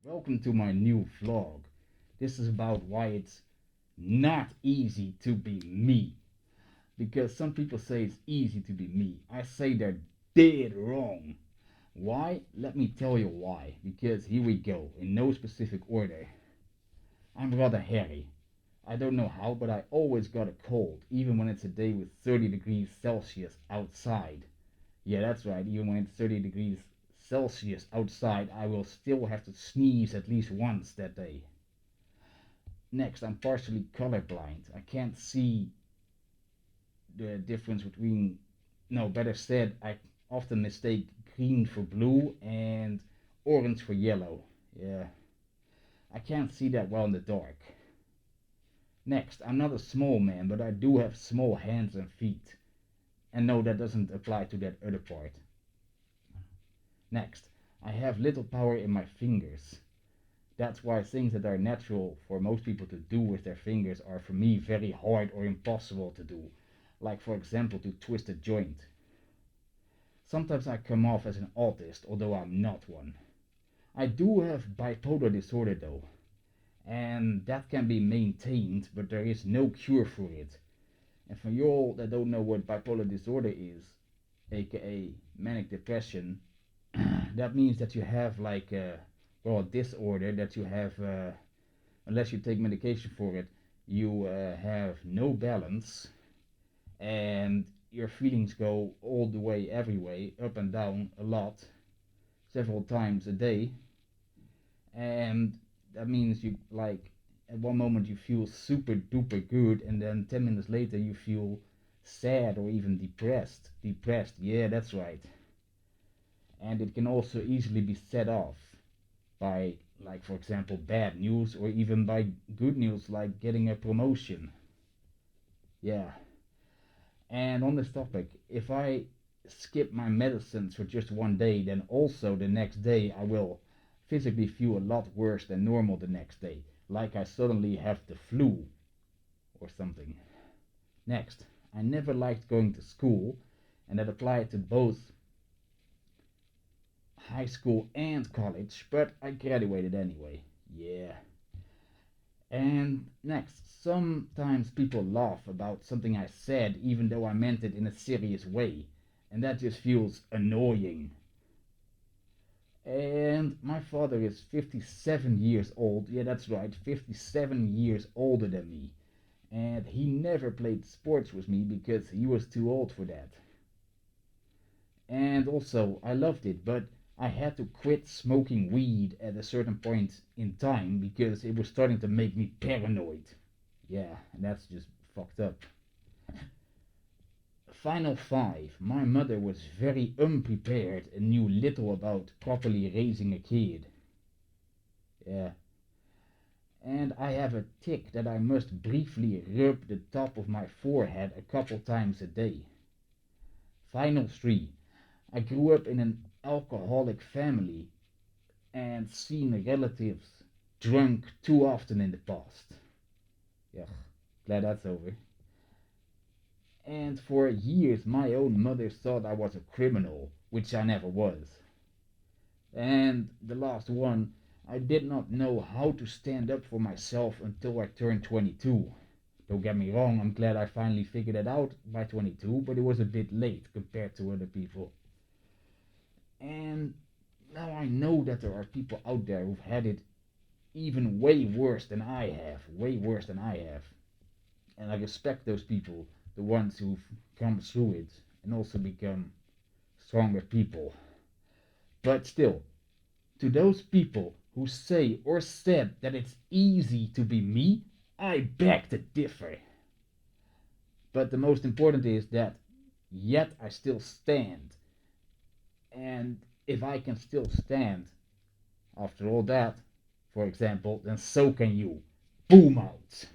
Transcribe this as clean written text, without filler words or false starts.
Welcome to my new vlog. This is about why it's not easy to be me. Because some people say it's easy to be me. I say they're dead wrong. Why? Let me tell you why. Because here we go, in no specific order. I'm rather hairy. I don't know how, but I always got a cold, even when it's a day with 30 degrees Celsius outside. Yeah, that's right, even when it's 30 degrees Celsius outside, I will still have to sneeze at least once that day. Next, I'm partially colorblind. I can't see the difference between, no, better said, I often mistake green for blue and orange for yellow. Yeah, I can't see that well in the dark. Next, I'm not a small man, but I do have small hands and feet. And no, that doesn't apply to that other part. Next, I have little power in my fingers. That's why things that are natural for most people to do with their fingers are for me very hard or impossible to do. Like, for example, to twist a joint. Sometimes I come off as an autist, although I'm not one. I do have bipolar disorder though, and that can be maintained, but there is no cure for it. And for you all that don't know what bipolar disorder is, aka manic depression, that means that you have like a disorder that you have, unless you take medication for it, you have no balance, and your feelings go all the way, every way, up and down a lot, several times a day. And that means you, like, at one moment you feel super duper good, and then 10 minutes later you feel sad or even depressed, yeah, that's right. And it can also easily be set off by, like, for example, bad news, or even by good news like getting a promotion. Yeah. And on this topic, if I skip my medicines for just one day, then also the next day I will physically feel a lot worse than normal the next day, like I suddenly have the flu or something. Next, I never liked going to school, and that applied to both high school and college, but I graduated anyway. Yeah. And next, sometimes people laugh about something I said even though I meant it in a serious way, and that just feels annoying. And my father is 57 years old, yeah, that's right, 57 years older than me, and he never played sports with me because he was too old for that. And also, I loved it, but I had to quit smoking weed at a certain point in time because it was starting to make me paranoid. Yeah, and that's just fucked up. Final five. My mother was very unprepared and knew little about properly raising a kid. Yeah. And I have a tic that I must briefly rub the top of my forehead a couple times a day. Final three. I grew up in an alcoholic family and seen relatives drunk too often in the past. Yeah, glad that's over. And for years, my own mother thought I was a criminal, which I never was. And the last one, I did not know how to stand up for myself until I turned 22. Don't get me wrong, I'm glad I finally figured it out by 22, but it was a bit late compared to other people. And now I know that there are people out there who've had it even way worse than I have, way worse than I have. And I respect those people, the ones who've come through it and also become stronger people. But still, to those people who say or said that it's easy to be me, I beg to differ. But the most important is that yet I still stand. And if I can still stand after all that, for example, then so can you. Boom out.